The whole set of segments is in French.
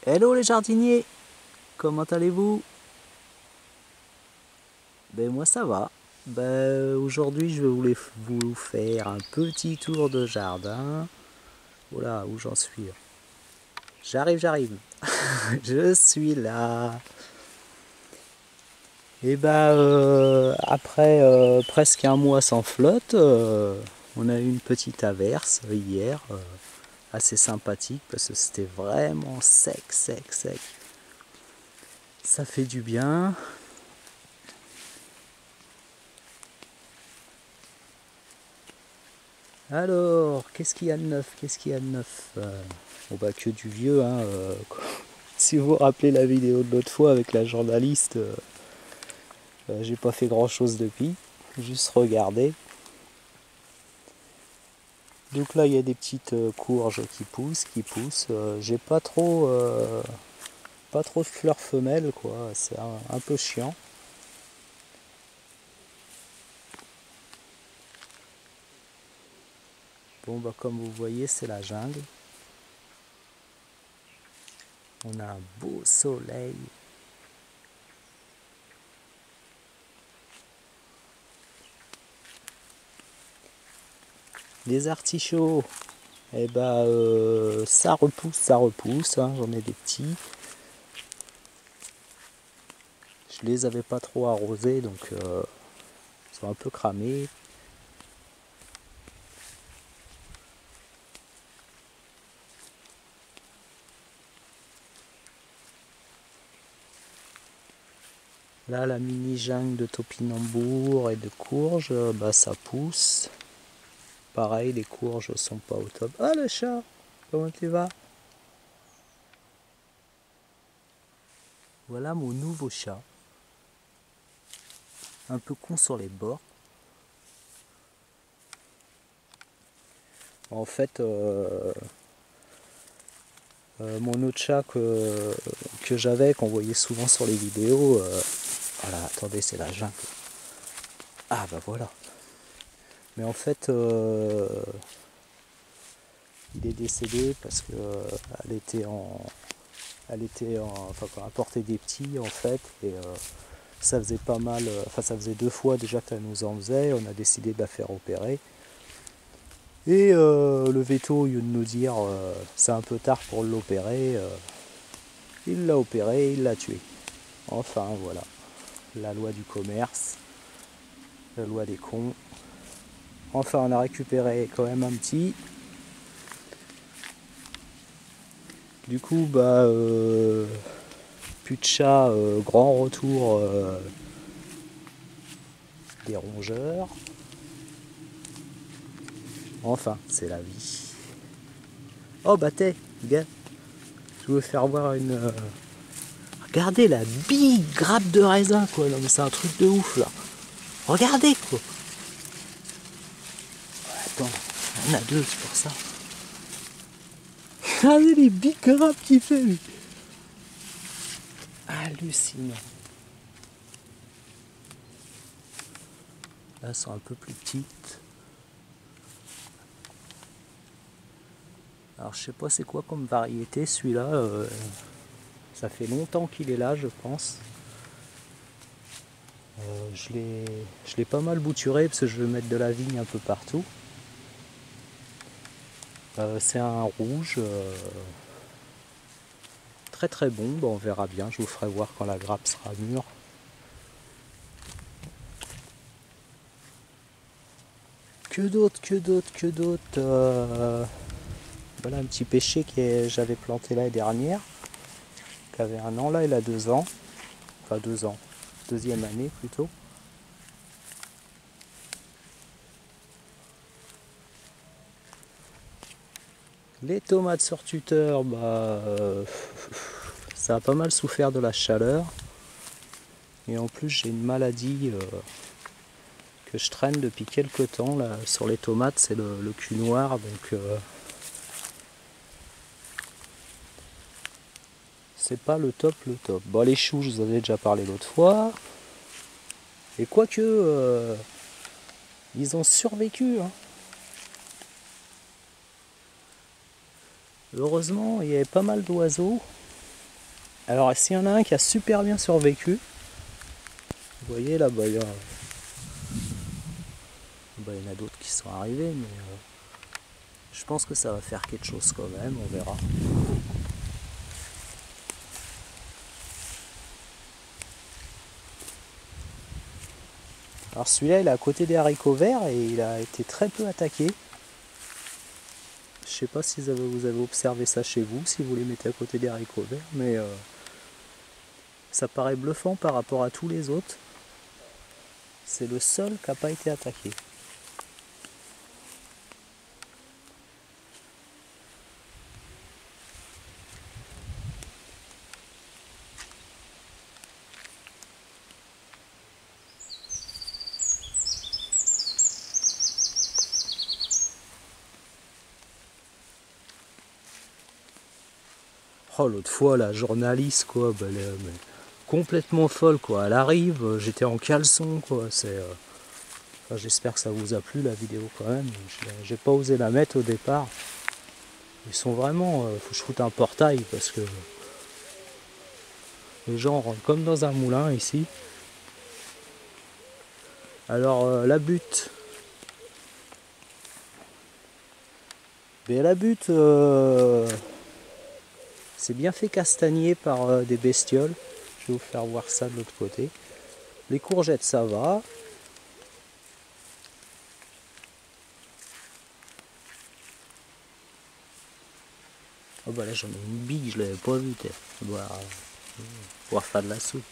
Hello les jardiniers, comment allez-vous? Ben moi ça va. Ben aujourd'hui je vais vous faire un petit tour de jardin. Voilà où j'en suis. J'arrive. Je suis là. Et ben après presque un mois sans flotte, on a eu une petite averse hier, assez sympathique parce que c'était vraiment sec. Ça fait du bien. Alors, qu'est-ce qu'il y a de neuf? Bon bah que du vieux, hein. Si vous vous rappelez la vidéo de l'autre fois avec la journaliste, j'ai pas fait grand chose depuis, juste regarder. Donc là il y a des petites courges qui poussent. J'ai pas trop de fleurs femelles quoi, c'est un peu chiant. Bon bah comme vous voyez c'est la jungle. On a un beau soleil. Les artichauts, eh ben, ça repousse, hein, j'en ai des petits. Je les avais pas trop arrosés, donc ils sont un peu cramés. Là, la mini jungle de topinambour et de courges, bah, ça pousse. Pareil, les courges sont pas au top. Ah le chat, comment tu vas? Voilà mon nouveau chat. Un peu con sur les bords. En fait, mon autre chat que j'avais, qu'on voyait souvent sur les vidéos, voilà, attendez, c'est la jungle. Ah bah voilà. Mais en fait, il est décédé parce que enfin, quand elle portait des petits en fait, et ça faisait pas mal, enfin ça faisait 2 fois déjà qu'elle nous en faisait. On a décidé de la faire opérer. Et le veto, au lieu de nous dire c'est un peu tard pour l'opérer, il l'a opéré, il l'a tué. Enfin voilà, la loi du commerce, la loi des cons. Enfin on a récupéré quand même un petit. Du coup bah plus de chat, grand retour des rongeurs. Enfin, c'est la vie. Oh bah t'es, gars, je veux faire voir une... Regardez la bille grappe de raisin quoi, non mais c'est un truc de ouf là. Regardez quoi. Attends, il y en a deux, c'est pour ça. Regardez les billes grappes qu'il fait lui. Hallucinant. Là, elles sont un peu plus petites. Alors, je sais pas c'est quoi comme variété celui-là. Ça fait longtemps qu'il est là, je pense. Je l'ai pas mal bouturé parce que je veux mettre de la vigne un peu partout. C'est un rouge très bon. Bon, on verra bien. Je vous ferai voir quand la grappe sera mûre. Que d'autre Voilà un petit pêcher que j'avais planté l'année dernière, qui avait 1 an. Là, il a 2 ans. Enfin 2 ans. Deuxième année plutôt. Les tomates sur tuteur, bah, ça a pas mal souffert de la chaleur. Et en plus, j'ai une maladie que je traîne depuis quelques temps là, sur les tomates, c'est le cul noir. Donc, c'est pas le top. Bon, les choux, je vous en avais déjà parlé l'autre fois. Et quoique, ils ont survécu. Hein. Heureusement, il y avait pas mal d'oiseaux. Alors s'il y en a un qui a super bien survécu, vous voyez là-bas, il y en a d'autres qui sont arrivés, mais je pense que ça va faire quelque chose quand même, on verra. Alors celui-là, il est à côté des haricots verts et il a été très peu attaqué. Je sais pas si vous avez observé ça chez vous, si vous les mettez à côté des haricots verts, mais ça paraît bluffant par rapport à tous les autres. C'est le seul qui n'a pas été attaqué. Oh, l'autre fois, la journaliste, quoi, elle est complètement folle, quoi. Elle arrive, j'étais en caleçon, quoi. Enfin, j'espère que ça vous a plu, la vidéo, quand même. J'ai pas osé la mettre au départ. Ils sont vraiment... faut que je foute un portail, parce que... les gens rentrent comme dans un moulin, ici. Alors, la butte... Mais la butte... c'est bien fait castagner par des bestioles. Je vais vous faire voir ça de l'autre côté. Les courgettes, ça va. Oh bah là j'en ai une bille, je l'avais pas vue. On doit pouvoir faire de la soupe.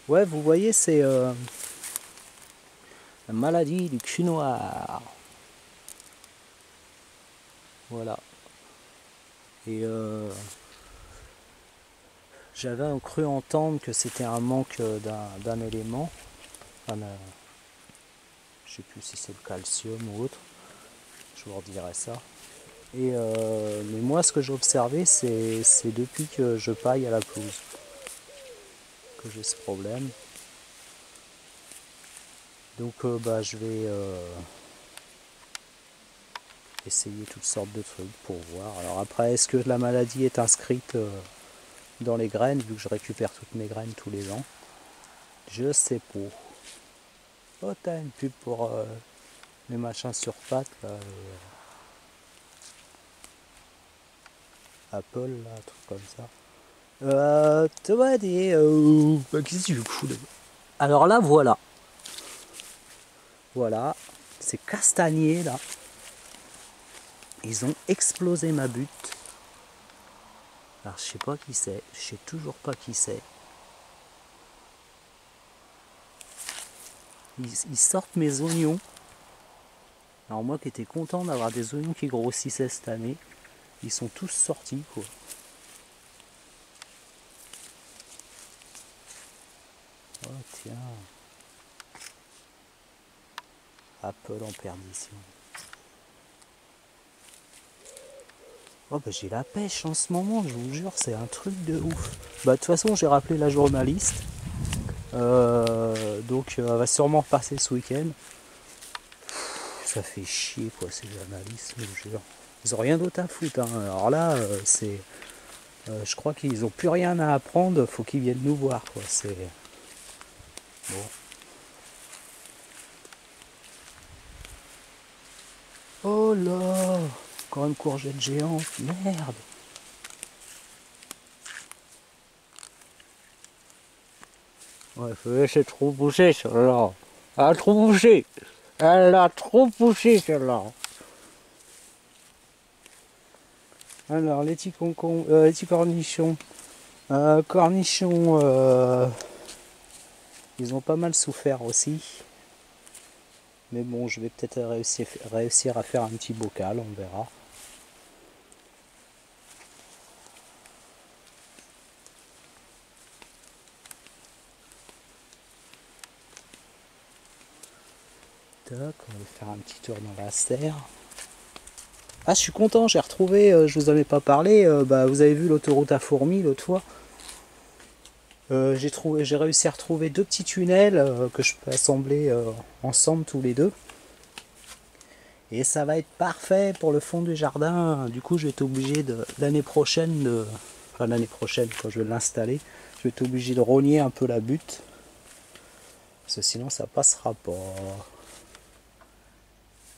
Ouais, vous voyez, c'est la maladie du cul noir. Voilà. Et j'avais cru entendre que c'était un manque d'un élément. Enfin, je sais plus si c'est le calcium ou autre. Je vous redirai ça. Et mais moi, ce que j'ai observé, c'est depuis que je paille à la pelouse que j'ai ce problème. Donc bah, je vais essayer toutes sortes de trucs pour voir. Alors après, est-ce que la maladie est inscrite dans les graines, vu que je récupère toutes mes graines tous les ans? Je sais pas. Oh, t'as une pub pour les machins sur pattes, là, Apple, là, un truc comme ça. Tu vas dire, qu'est-ce que tu fous là? Alors là, voilà. Voilà, ces castagniers là, ils ont explosé ma butte. Alors je sais pas qui c'est, je sais toujours pas qui c'est. Ils sortent mes oignons. Alors moi qui étais content d'avoir des oignons qui grossissaient cette année, ils sont tous sortis, quoi. Oh tiens. Apple en perdition. Oh bah j'ai la pêche en ce moment, je vous jure, c'est un truc de ouf. Bah de toute façon j'ai rappelé la journaliste. Donc elle va sûrement repasser ce week-end. Ça fait chier quoi ces journalistes, je vous jure. Ils ont rien d'autre à foutre, hein. Alors là c'est... je crois qu'ils ont plus rien à apprendre, faut qu'ils viennent nous voir, quoi. C'est... Bon. Oh là, encore une courgette géante, merde. Ouais, c'est trop poussé celle-là. Elle a trop poussé. Elle a trop poussé celle-là. Alors les petits cornichons. Cornichons, ils ont pas mal souffert aussi. Mais bon, je vais peut-être réussir à faire un petit bocal, on verra. Tac, on va faire un petit tour dans la serre. Ah, je suis content, j'ai retrouvé, je vous en ai pas parlé, bah, vous avez vu l'autoroute à fourmis l'autre fois. J'ai réussi à retrouver deux petits tunnels que je peux assembler ensemble tous les deux. Et ça va être parfait pour le fond du jardin. Du coup, je vais être obligé l'année prochaine enfin l'année prochaine quand je vais l'installer, je vais être obligé de rogner un peu la butte. Parce que sinon ça passera pas.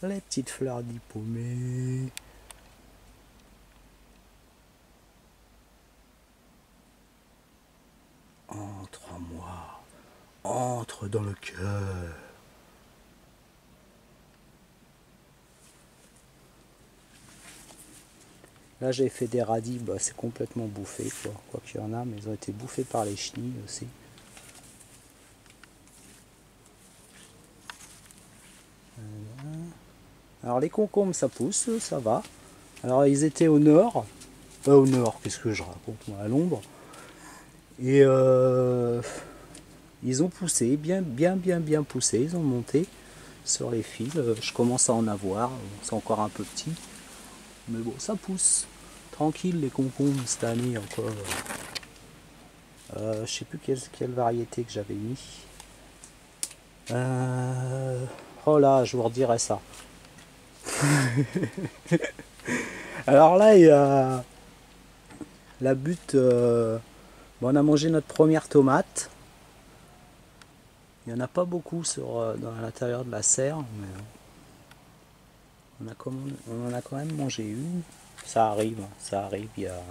Les petites fleurs diplômées. Entre en moi. Entre dans le cœur. Là j'ai fait des radis, bah, c'est complètement bouffé quoi qu'il y en a, mais ils ont été bouffés par les chenilles aussi. Alors les concombres ça pousse, ça va. Alors ils étaient au nord, pas au nord, qu'est-ce que je raconte moi, à l'ombre. Et ils ont poussé, bien poussé, ils ont monté sur les fils. Je commence à en avoir, c'est encore un peu petit. Mais bon, ça pousse. Tranquille les concombres cette année encore. Je sais plus quelle variété que j'avais mis. Oh là, je vous redirai ça. Alors là, il y a la butte. Bon, on a mangé notre première tomate. Il n'y en a pas beaucoup dans l'intérieur de la serre, mais on en a quand même mangé une. Ça arrive. Il y a...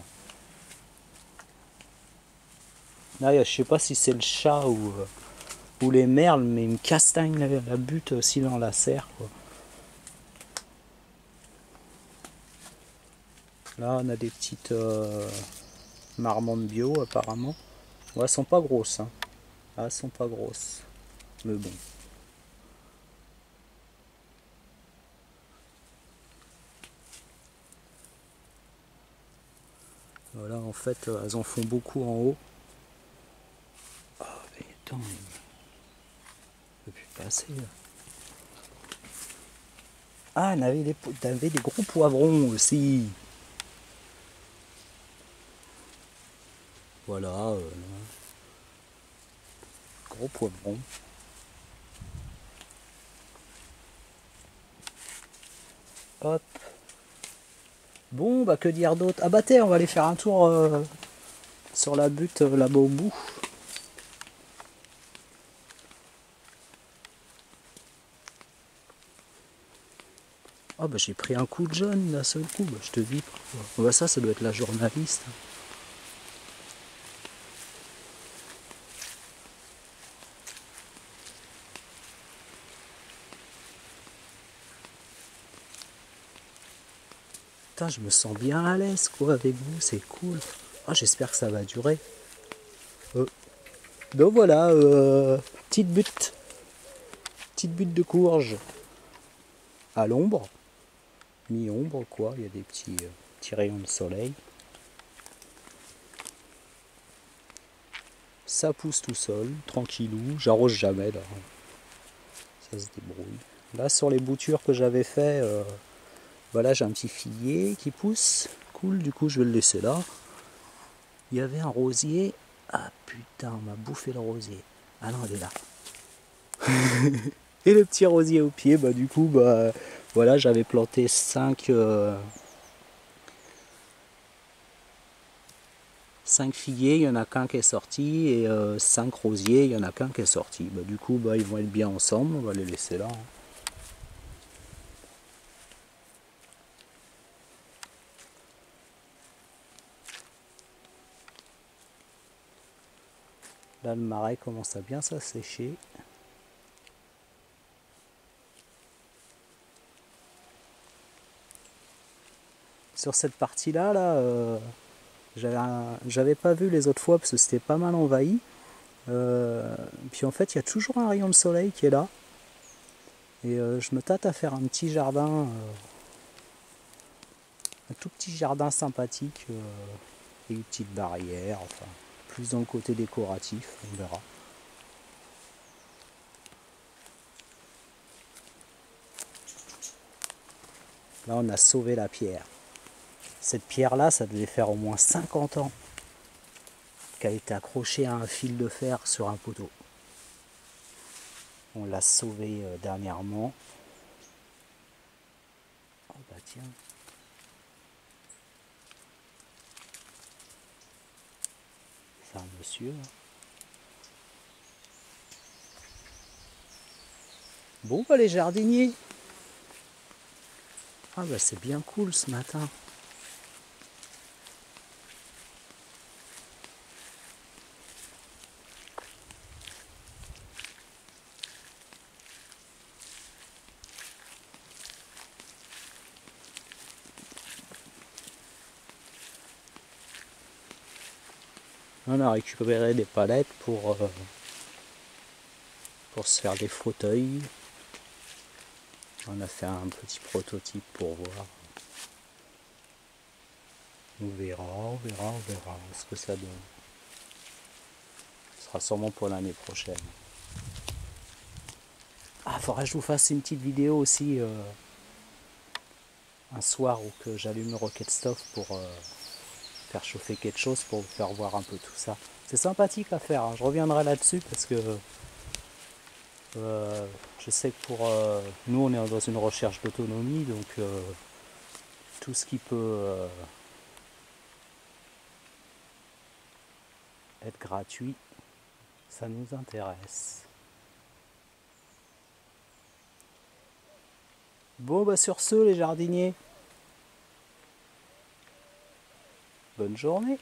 Là, je sais pas si c'est le chat ou les merles, mais ils me castagnent la butte aussi dans la serre, quoi. Là, on a des petites marmottes bio, apparemment. Ouais, elles sont pas grosses, hein. Ah, elles sont pas grosses. Mais bon. Voilà, en fait, elles en font beaucoup en haut. Oh, mais attends, il ne peut plus passer, là. Ah, on avait des gros poivrons aussi. Voilà, gros poivrons. Hop. Bon, bah que dire d'autre? Ah bah tiens, on va aller faire un tour sur la butte là-bas au bout. Ah bah j'ai pris un coup de jaune d'un seul coup, bah, je te dis. Bah ça doit être la journaliste. Putain, je me sens bien à l'aise quoi avec vous, c'est cool. Ah, j'espère que ça va durer. Donc voilà, petite butte de courge à l'ombre, mi-ombre quoi, il y a des petits rayons de soleil. Ça pousse tout seul, tranquillou, j'arrose jamais là, ça se débrouille. Là sur les boutures que j'avais fait, voilà, j'ai un petit figuier qui pousse, cool, du coup je vais le laisser là. Il y avait un rosier, ah putain, on m'a bouffé le rosier. Ah non, elle est là. Et le petit rosier au pied, bah du coup, bah voilà, j'avais planté 5 figuiers, il y en a qu'un qui est sorti, et 5 rosiers, il y en a qu'un qui est sorti. Bah du coup, bah ils vont être bien ensemble, on va les laisser là. Là, le marais commence à bien s'assécher. Sur cette partie-là, j'avais pas vu les autres fois parce que c'était pas mal envahi. Puis en fait, il y a toujours un rayon de soleil qui est là. Et je me tâte à faire un petit jardin, un tout petit jardin sympathique, et une petite barrière, enfin, plus dans le côté décoratif, on verra. Là, on a sauvé la pierre. Cette pierre-là, ça devait faire au moins 50 ans qu'elle a été accrochée à un fil de fer sur un poteau. On l'a sauvée dernièrement. Oh bah tiens. C'est un monsieur. Bon bah les jardiniers. Ah bah c'est bien cool ce matin. On a récupéré des palettes pour se faire des fauteuils. On a fait un petit prototype pour voir. On verra ce que ça donne. Ce sera sûrement pour l'année prochaine. Ah, faudrait que je vous fasse une petite vidéo aussi un soir où que j'allume le Rocket Stove pour faire chauffer quelque chose pour vous faire voir un peu tout ça. C'est sympathique à faire, hein. Je reviendrai là-dessus parce que je sais que pour nous on est dans une recherche d'autonomie, donc tout ce qui peut être gratuit, ça nous intéresse. Bon bah sur ce les jardiniers, bonne journée.